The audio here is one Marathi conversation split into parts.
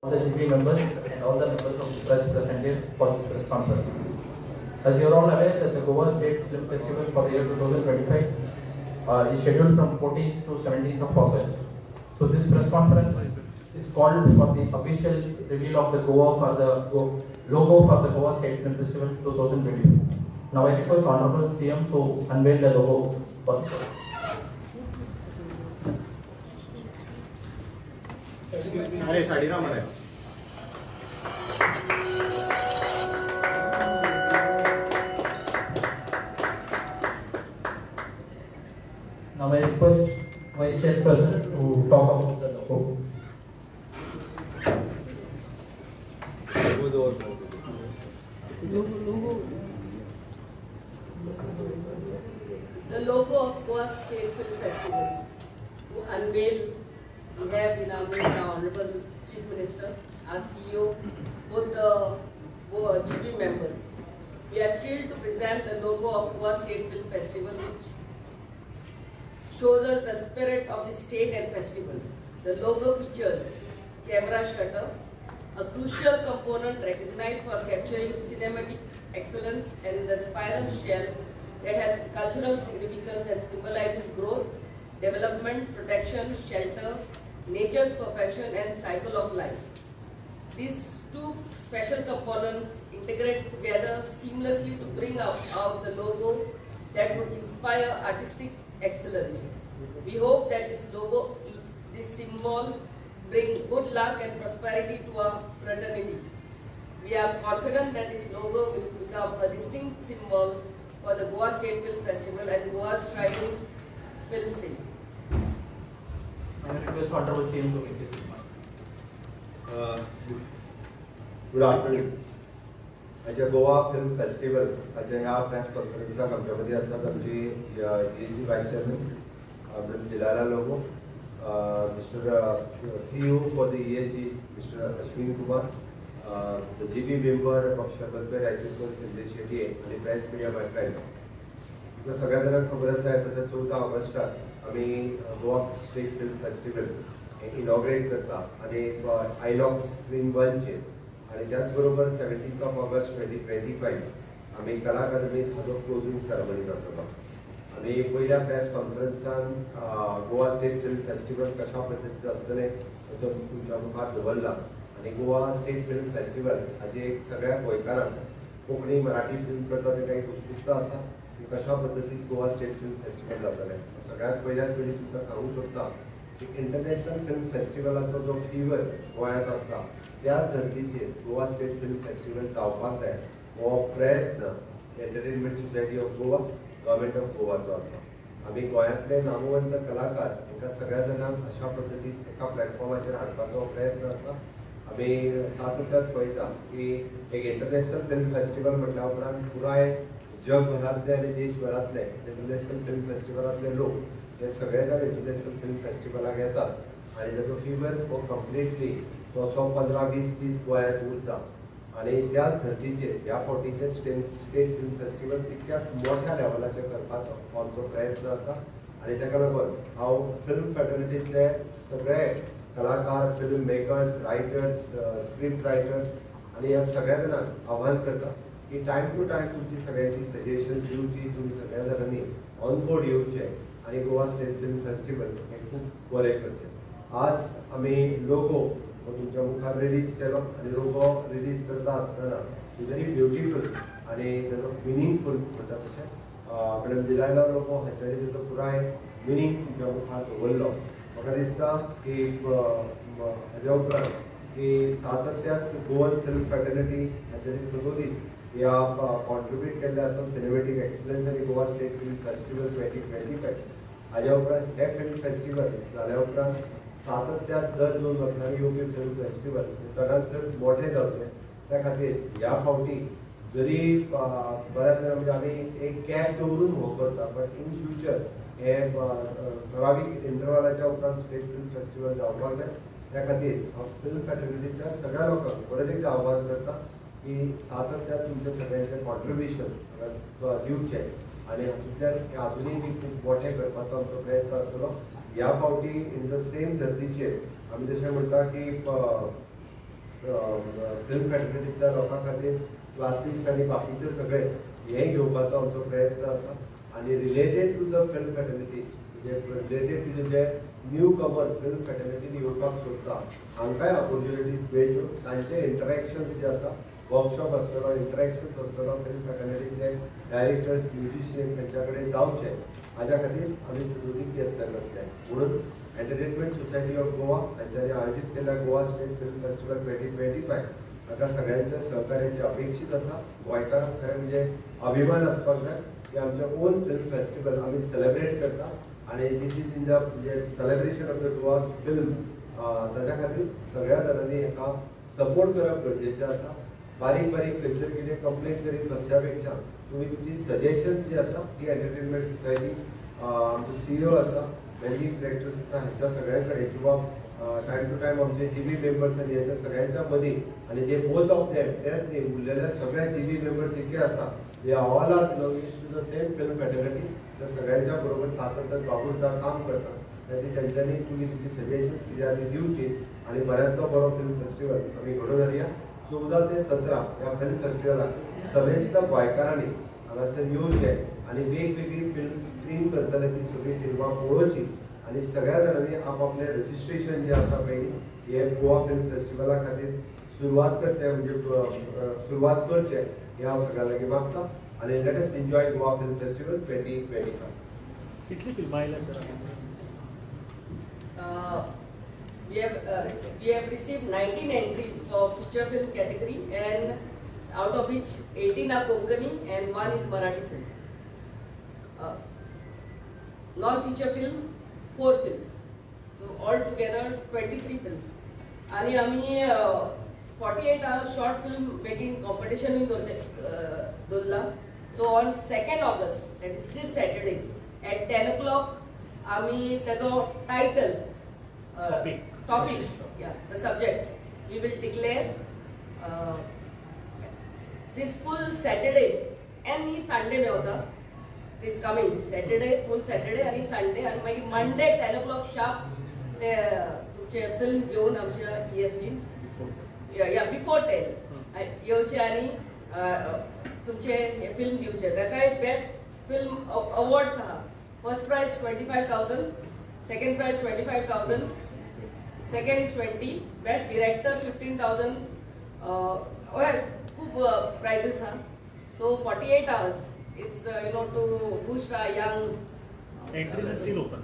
all the GP members and all the members of the press presented for this press conference. As you are all aware that the Goa State Film Festival for the year 2025 is scheduled from 14th to 17th of August. So this press conference is called for the official reveal of the logo for the Goa State Film Festival 2022. Now I request Honorable CM to unveil the logo for the show. Excuse me. अरे साडीराम आहे. Now I request Vice Chairperson to talk about the logo. The logo of Goa State Film Festival to unveil. We have in our midst our Honorable Chief Minister, our CEO, both the GP members. We are thrilled to present the logo of Goa State Film Festival, which shows us the spirit of the state and festival. The logo features camera shutter, a crucial component recognized for capturing cinematic excellence, and the spiral shell that has cultural significance and symbolizes growth, development, protection, shelter, nature's perfection and cycle of life. These two special components integrate together seamlessly to bring out the logo that would inspire artistic excellence. We hope that this logo, this symbol, bring good luck and prosperity to our fraternity. We are confident that this logo will become a distinct symbol for the Goa State Film Festival and Goa's thriving film scene. I request Honorable CM to make his remarks. Good afternoon. आजच्या गोवा फिल्म फेस्टिवल आजच्या ह्या प्रेस कॉन्फरन्साक आमच्या मदीं आसात आमची एजी vice chairman madam Delilah Lobo, mister CEO for the EAG mister Ashwin Kumar, the GP member पक्षर वेलफेअर ॲग्रीकल्चर संदेश शेट्ये आणि प्रेस मिडिया माय फ्रेंड्स. तुमकां सगळ्या जाणांक खबर आसा येता 14 ऑगस्टाक आमी Goa state film festival inaugurate करता आणि आयनॉक्स स्क्रीन 1चेर आणि त्याचबरोबर 17 ऑगस्ट 2025 आम्ही कला अकादमीत हाजो क्लोजिंग सेरेमनी करतलो. आणि पहिल्या प्रेस कॉन्फरन्सान गोवा स्टेट फिल्म फेस्टिवल कशा पद्दतीन आसतलें तो तुमच्या मुखार दवरला. आणि गोवा स्टेट फिल्म फेस्टिवल हाजे एक सगळ्या गोंयकारांक कोंकणी मराठी फिल्म करता ताका एक उत्सुकता आसा की कशा पद्दतीन गोवा स्टेट फिल्म फेस्टिवल जातलें. सगळ्यात पयल्याच वेळी तुमकां सांगूंक सोदता की इंटरनॅशनल फिल्म फेस्टिवलाचो जो फीवर गोंयांत आसता त्या धर्तीचेर गोवा स्टेट फिल्म फेस्टिवल जावपाक जाय हो प्रयत्न entertainment society of Goa, government of गोवाचो आसा. आमी गोंयांतले नामवंत कलाकार तांकां सगळ्या जाणांक अशा पद्दतीन एका प्लॅटफॉर्माचेर हाडपाचो प्रयत्न आसा. आमी सातत्यान पळयता की एक इंटरनॅशनल फिल्म फेस्टिवल म्हटल्या उपरांत पुराय जगभरांतले आनी देशभरांतले इंटरनॅशनल फिल्म फेस्टिवलांतले लोक हे सगळे जाण इंटरनॅशनल फिल्म फेस्टिवलाक येतात आणि ताचो फीवर हो कंप्लिटली तो 15-20-30 गोंयांत उरता. आणि त्या धर्तीचेर ह्या फावटीचे स्टेट फिल्म फेस्टिवल तितक्याच मोठ्या लेवलाचेर करपाचो आमचो प्रयत्न आसा. आणि ताका लागून हांव फिल्म फॅटर्निटींतले सगळे कलाकार, film makers, writers, script writers आणि ह्या सगळ्या जाणांक आव्हान करता की टायम टू टायम तुमची सगळ्यांची सजेशन दिवची, तुमी सगळ्या जाणांनी ऑन बोर्ड येवचे आणि गोवा स्टेट फिल्म फेस्टिवल हे खूब बरें करचें. आज आमी लोगो तुमच्या मुखार रिलीज केलो आणि लोगो रिलीज करता आसतना व्हेरी ब्युटिफूल आणि ताचो मिनींगफूल म्हणटा तशें मॅडम दिलायला लोगो हाच्यानी ताचो पुराय मिनींग तुमच्या मुखार दवरलो. म्हाका दिसता की हाज्या उपरांत की सातत्यान गोवन फिल्म फॅटर्निटी हाच्यानी सदोदीत ह्या कॉन्ट्रिब्यूट केल्ले आसा सिनेमॅटीक एक्सलन्स आनी गोवा स्टेट फिल्म फेस्टिवल 2025. हाज्या उपरांत हे फिल्म फेस्टिवल जाल्या उपरांत सातत्यान दर 2 वर्सांनी येवपी फिल्म फेस्टिवल चडांत चड मोठे जावचे. त्या खातीर ह्या फावटी जरी बऱ्याच जाणां म्हणजे आमी एक गॅप दवरून हो करता, बट इन फ्युचर हे ठरावीक इंटरवलाच्या उपरांत स्टेट फिल्म फेस्टिवल जावपाक जाय. त्या खातीर हांव फिल्म फॅटर्निटींतल्या सगळ्या लोकांक परत एकदा आव्हान करता की सातत्यान तुमचे सगळ्यांचे कॉन्ट्रिब्युशन दिवचे आणि हातूंतल्यान अजुनूय बी खूब मोठे करपाचो आमचो प्रयत्न आसतलो. ह्या फावटी इन द सेम धर्तीचेर आमी जशें म्हणटा की फिल्म फॅटर्निटीच्या लोकां खातीर क्लासीस आनी बाकीचे सगळे हे घेवपाचो आमचो प्रयत्न आसा आनी related to the film fraternity म्हणजे रिलेटेड टू जे न्यू कमर्स फिल्म फॅटर्निटीन येवपाक सोदता हांकांय ऑपॉर्च्युनिटीज मेळच्यो तांचे इंटरॅक्शन्स जे आसा वर्कशॉप आसतलो इंटरॅक्शन्स आसतलो फिल्म फॅटर्निटीचे डायरेक्टर्स म्युझिशियन्स हांच्या कडेन जावचे हाज्या खातीर आमी सुदृढीक यत्न करतले म्हणून एंटरटेनमेंट सोसायटी ऑफ गोवा हांच्यानी आयोजीत केल्या गोवा स्टेट फिल्म फेस्टिवल 2025 हाका सगळ्यांच्या सहकार्याची अपेक्षीत आसा गोंयकारांक खरें म्हणजे अभिमान आसपाक जाय की आमचें ओन फिल्म फेस्टिवल आमी सेलिब्रेट करता आनी दीस इज इन द म्हणजे celebration of the Goa film ताच्या खातीर सगळ्या जाणांनी हाका सपोर्ट करप गरजेचें आसा बारीक बारीक खंयसर कितें कंप्लेन करीत बसच्या पेक्षा तुमी तुमची सजेशन्स जी आसा ती एंटरटेनमेंट सोसायटी आमचो CEO आसा मॅनेजिंग डिरेक्टर्स आसा हांच्या सगळ्यां कडेन किंवा टायम टू टायम आमचे GB मेंबर्स आनी हेच्या सगळ्यांच्या मदीं आनी जे बोथ ऑफ देम तेच न्ही उरलेल्या सगळ्या GB मेंबर्स जितके आसा they all are belonging to the same film fraternity त्या सगळ्यांच्या बरोबर सातत्यान बाबूरदा काम करता त्याची तेंच्यांनी तुमी तुमची सजेशन्स कितें आसा ती दिवची आनी बऱ्यांतलो बरो फिल्म फेस्टिवल आमी घडोवन हाडया 14 ते 17 ह्या फिल्म फेस्टिवलाक समेस्त गोंयकारांनी हांगासर येवचें आनी वेगवेगळी फिल्म स्क्रीन करतले ती सगळी फिल्मां पळोवची आनी सगळ्या जाणांनी आपापलें रजिस्ट्रेशन जें आसा पळय हे गोवा फिल्म फेस्टिवला खातीर सुरवात करचें म्हणजे सुरवात करचें हें हांव सगळ्यां लागीं मागतां आनी let us enjoy Goa film festival 2025. कितली फिल्मां आयल्या sir We have received 19 entries for feature film category, and out of which 18 are Konkani and 1 is Marathi film. Non-feature film, 4 films. So altogether 23 films. And आम्ही 48 hours short film making competition in Dulla. So on 2nd August, that is this Saturday, at 10 o'clock, आम्ही त्याचा title. Topic, yeah, the subject. We will declare this full Saturday and Sunday में होता. This coming Saturday, full Saturday आणि Sunday आणि मागीर Monday 10 o'clock sharp ते तुमचे फिल्म घेऊन आमच्या ESG या before 10 येवचे आणि तुमचे हे फिल्म दिवचे ताका बेस्ट फिल्म अवॉर्ड्स आहा. First prize 25,000, second prize 25,000, second is 20, best director 15,000. खूप prizes are. So 48 hours. It's to boost our young. Entries are still open.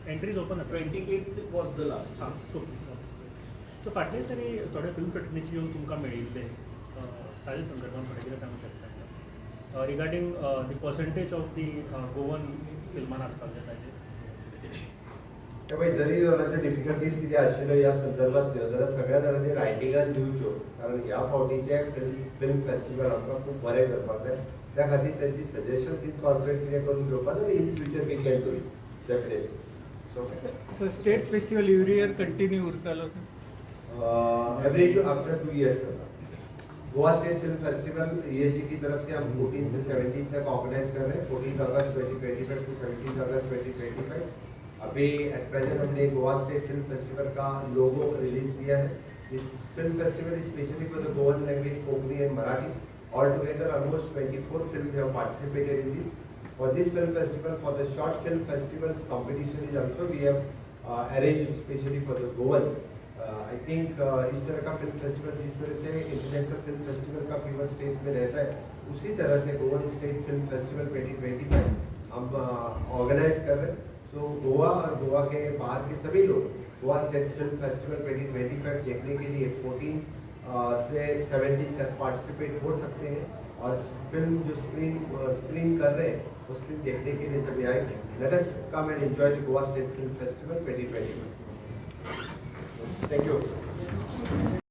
Entries open. 28th was the last. So फाटले सरी थोडे फिल्म फॅटर्निटी येवन तुमकां मेळिल्ले ताजे संदर्भान थोडे कितें सांगूं शकता regarding the percentage of the Goan फिल्मान आसपाक जाय ताजे जरी जाणांच्यो डिफिकल्टीज कितें आशिल्ल्यो ह्या संदर्भांत जाल्यार सगळ्या जाणांनी रायटिंगान दिवच्यो कारण ह्या फावटीचे फिल्म फेस्टिवल आमकां खूब बरें करपाक जाय त्या खातीर तेंची सजेशन्स इनकॉर्पोरेट कितें करून घेवपाक जाय in future we can do it definitely. So state festival every year continue urtalo. Every after 2 years. Goa state film festival ESG की तरफ से हम 14 से 17 तक ऑर्गेनाइज कर रहे हैं. 14 अगस्त 2025 टू 17 अगस्त 2025. अभी एट प्रेजेंट हमने गोवा स्टेट फिल्म फेस्टिवल का लोगो रिलीज किया है. This film festival is specially for the Goan language Konkani and Marathi. All together almost 24 film have participated in this. For this film festival, for the short film festivals competition is also we have arranged especially for the Goan. I think इस तरह का फिल्म फेस्टिवल जिस तरह से इंटरनेशनल फिल्म फेस्टिवल का फीवर स्टेट में रहता है उसी तरह से गोवन स्टेट फिल्म फेस्टिवल 2025 हम ऑर्गेनाइज कर रहे हैं. सो गोवा और गोवा के बाहर के सभी लोग गोवा स्टेट फिल्म फेस्टिवल 2025 देखने के लिए 14 से 17 तक पार्टिसिपेट हो सकते हैं और फिल्म जो स्क्रीन कर रहे हैं उस फिल्म देखने के लिए सभी आएंगे. Let us come and enjoy the Goa state film festival 2025. Thank you.